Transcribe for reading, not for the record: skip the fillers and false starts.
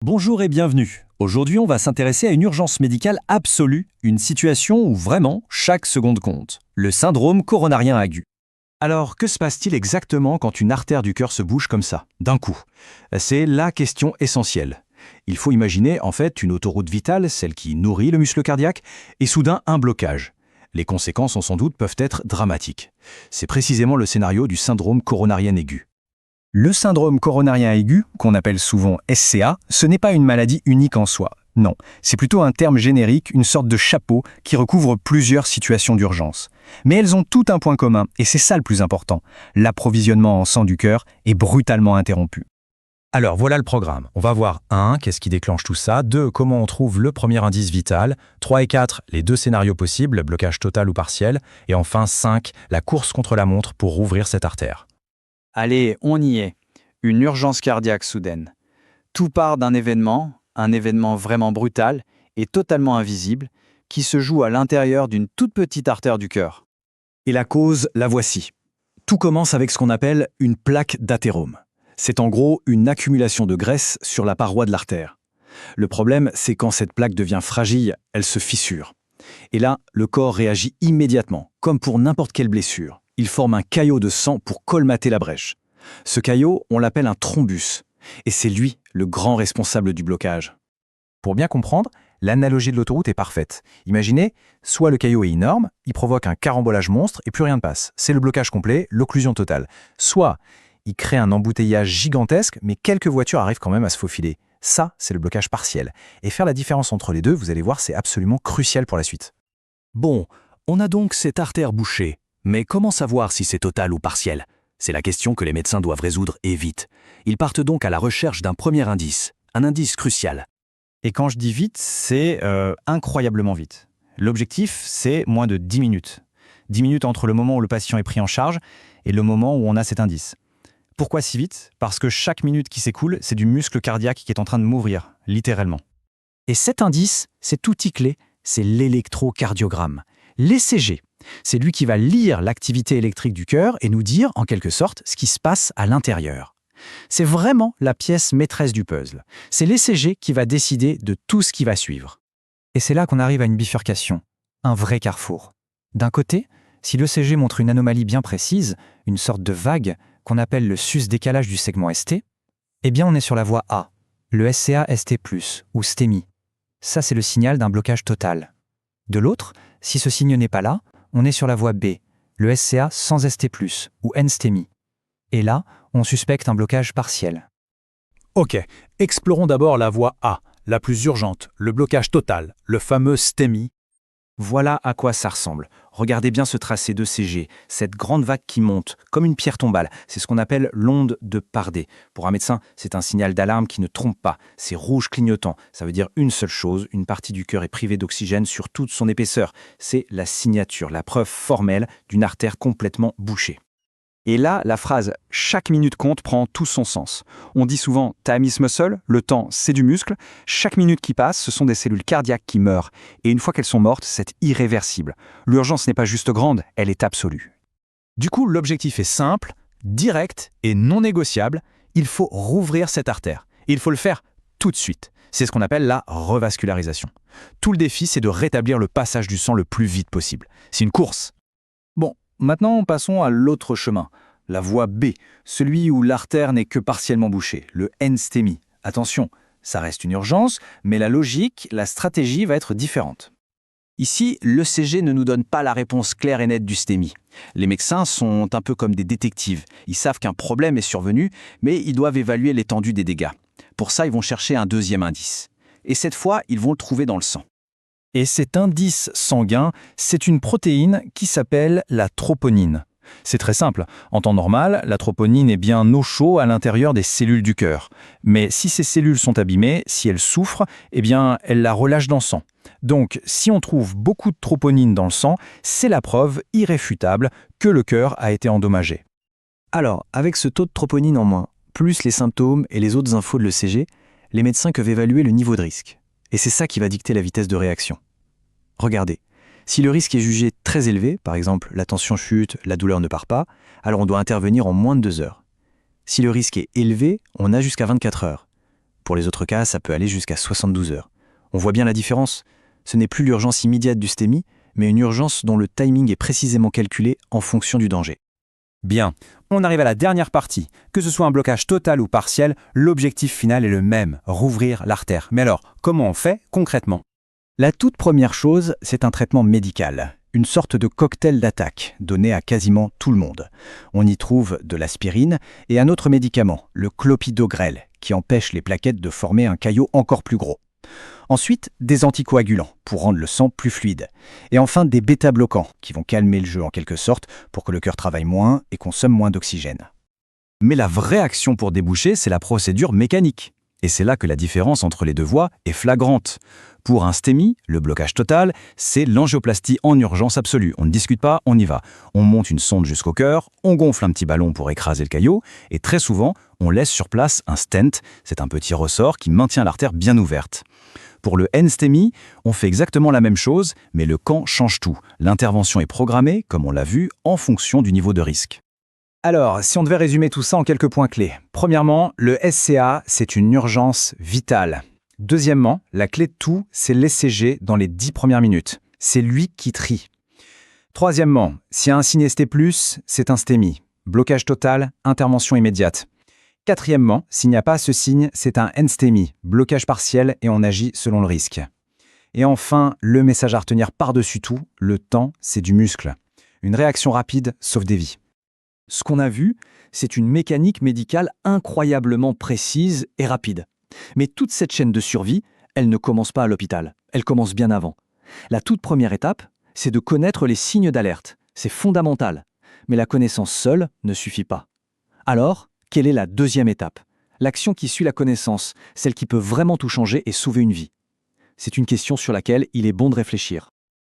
Bonjour et bienvenue. Aujourd'hui, on va s'intéresser à une urgence médicale absolue, une situation où vraiment chaque seconde compte. Le syndrome coronarien aigu. Alors, que se passe-t-il exactement quand une artère du cœur se bouge comme ça, d'un coup? C'est la question essentielle. Il faut imaginer en fait une autoroute vitale, celle qui nourrit le muscle cardiaque, et soudain un blocage. Les conséquences, on s'en doute, peuvent être dramatiques. C'est précisément le scénario du syndrome coronarien aigu. Le syndrome coronarien aigu, qu'on appelle souvent SCA, ce n'est pas une maladie unique en soi. Non, c'est plutôt un terme générique, une sorte de chapeau qui recouvre plusieurs situations d'urgence. Mais elles ont tout un point commun, et c'est ça le plus important. L'approvisionnement en sang du cœur est brutalement interrompu. Alors voilà le programme. On va voir 1, qu'est-ce qui déclenche tout ça, 2, comment on trouve le premier indice vital, 3 et 4, les deux scénarios possibles, blocage total ou partiel, et enfin 5, la course contre la montre pour rouvrir cette artère. Allez, on y est. Une urgence cardiaque soudaine. Tout part d'un événement, un événement vraiment brutal et totalement invisible, qui se joue à l'intérieur d'une toute petite artère du cœur. Et la cause, la voici. Tout commence avec ce qu'on appelle une plaque d'athérome. C'est en gros une accumulation de graisse sur la paroi de l'artère. Le problème, c'est quand cette plaque devient fragile, elle se fissure. Et là, le corps réagit immédiatement, comme pour n'importe quelle blessure. Il forme un caillot de sang pour colmater la brèche. Ce caillot, on l'appelle un thrombus. Et c'est lui, le grand responsable du blocage. Pour bien comprendre, l'analogie de l'autoroute est parfaite. Imaginez, soit le caillot est énorme, il provoque un carambolage monstre et plus rien ne passe. C'est le blocage complet, l'occlusion totale. Soit il crée un embouteillage gigantesque, mais quelques voitures arrivent quand même à se faufiler. Ça, c'est le blocage partiel. Et faire la différence entre les deux, vous allez voir, c'est absolument crucial pour la suite. Bon, on a donc cette artère bouchée. Mais comment savoir si c'est total ou partiel? C'est la question que les médecins doivent résoudre et vite. Ils partent donc à la recherche d'un premier indice, un indice crucial. Et quand je dis vite, c'est incroyablement vite. L'objectif, c'est moins de 10 minutes. 10 minutes entre le moment où le patient est pris en charge et le moment où on a cet indice. Pourquoi si vite? Parce que chaque minute qui s'écoule, c'est du muscle cardiaque qui est en train de m'ouvrir, littéralement. Et cet indice, c'est outil clé, c'est l'électrocardiogramme, l'ECG. C'est lui qui va lire l'activité électrique du cœur et nous dire, en quelque sorte, ce qui se passe à l'intérieur. C'est vraiment la pièce maîtresse du puzzle. C'est l'ECG qui va décider de tout ce qui va suivre. Et c'est là qu'on arrive à une bifurcation, un vrai carrefour. D'un côté, si l'ECG montre une anomalie bien précise, une sorte de vague qu'on appelle le sus-décalage du segment ST, eh bien on est sur la voie A, le SCA-ST+, ou STEMI. Ça, c'est le signal d'un blocage total. De l'autre, si ce signe n'est pas là, on est sur la voie B, le SCA sans ST+, ou NSTEMI. Et là, on suspecte un blocage partiel. Ok, explorons d'abord la voie A, la plus urgente, le blocage total, le fameux STEMI. Voilà à quoi ça ressemble. Regardez bien ce tracé d'ECG, cette grande vague qui monte, comme une pierre tombale. C'est ce qu'on appelle l'onde de Pardé. Pour un médecin, c'est un signal d'alarme qui ne trompe pas. C'est rouge clignotant. Ça veut dire une seule chose, une partie du cœur est privée d'oxygène sur toute son épaisseur. C'est la signature, la preuve formelle d'une artère complètement bouchée. Et là, la phrase « chaque minute compte » prend tout son sens. On dit souvent « time is muscle », le temps c'est du muscle. Chaque minute qui passe, ce sont des cellules cardiaques qui meurent. Et une fois qu'elles sont mortes, c'est irréversible. L'urgence n'est pas juste grande, elle est absolue. Du coup, l'objectif est simple, direct et non négociable. Il faut rouvrir cette artère. Et il faut le faire tout de suite. C'est ce qu'on appelle la revascularisation. Tout le défi, c'est de rétablir le passage du sang le plus vite possible. C'est une course. Bon, maintenant passons à l'autre chemin, la voie B, celui où l'artère n'est que partiellement bouchée, le NSTEMI. Attention, ça reste une urgence, mais la logique, la stratégie va être différente. Ici, l'ECG ne nous donne pas la réponse claire et nette du STEMI. Les médecins sont un peu comme des détectives. Ils savent qu'un problème est survenu, mais ils doivent évaluer l'étendue des dégâts. Pour ça, ils vont chercher un deuxième indice. Et cette fois, ils vont le trouver dans le sang. Et cet indice sanguin, c'est une protéine qui s'appelle la troponine. C'est très simple. En temps normal, la troponine est bien au chaud à l'intérieur des cellules du cœur. Mais si ces cellules sont abîmées, si elles souffrent, eh bien, elles la relâchent dans le sang. Donc, si on trouve beaucoup de troponine dans le sang, c'est la preuve irréfutable que le cœur a été endommagé. Alors, avec ce taux de troponine en moins, plus les symptômes et les autres infos de l'ECG, les médecins peuvent évaluer le niveau de risque. Et c'est ça qui va dicter la vitesse de réaction. Regardez, si le risque est jugé très élevé, par exemple la tension chute, la douleur ne part pas, alors on doit intervenir en moins de 2 heures. Si le risque est élevé, on a jusqu'à 24 heures. Pour les autres cas, ça peut aller jusqu'à 72 heures. On voit bien la différence. Ce n'est plus l'urgence immédiate du STEMI, mais une urgence dont le timing est précisément calculé en fonction du danger. Bien, on arrive à la dernière partie. Que ce soit un blocage total ou partiel, l'objectif final est le même, rouvrir l'artère. Mais alors, comment on fait concrètement? La toute première chose, c'est un traitement médical, une sorte de cocktail d'attaque donné à quasiment tout le monde. On y trouve de l'aspirine et un autre médicament, le clopidogrel, qui empêche les plaquettes de former un caillot encore plus gros. Ensuite, des anticoagulants pour rendre le sang plus fluide. Et enfin, des bêta-bloquants qui vont calmer le jeu en quelque sorte pour que le cœur travaille moins et consomme moins d'oxygène. Mais la vraie action pour déboucher, c'est la procédure mécanique. Et c'est là que la différence entre les deux voies est flagrante. Pour un STEMI, le blocage total, c'est l'angioplastie en urgence absolue. On ne discute pas, on y va. On monte une sonde jusqu'au cœur, on gonfle un petit ballon pour écraser le caillot, et très souvent, on laisse sur place un stent, c'est un petit ressort qui maintient l'artère bien ouverte. Pour le NSTEMI, on fait exactement la même chose, mais le camp change tout. L'intervention est programmée, comme on l'a vu, en fonction du niveau de risque. Alors, si on devait résumer tout ça en quelques points clés. Premièrement, le SCA, c'est une urgence vitale. Deuxièmement, la clé de tout, c'est l'ECG dans les 10 premières minutes. C'est lui qui trie. Troisièmement, s'il y a un signe ST+, c'est un STEMI. Blocage total, intervention immédiate. Quatrièmement, s'il n'y a pas ce signe, c'est un NSTEMI, blocage partiel et on agit selon le risque. Et enfin, le message à retenir par-dessus tout, le temps, c'est du muscle. Une réaction rapide sauve des vies. Ce qu'on a vu, c'est une mécanique médicale incroyablement précise et rapide. Mais toute cette chaîne de survie, elle ne commence pas à l'hôpital, elle commence bien avant. La toute première étape, c'est de connaître les signes d'alerte. C'est fondamental. Mais la connaissance seule ne suffit pas. Alors, quelle est la deuxième étape? L'action qui suit la connaissance, celle qui peut vraiment tout changer et sauver une vie. C'est une question sur laquelle il est bon de réfléchir.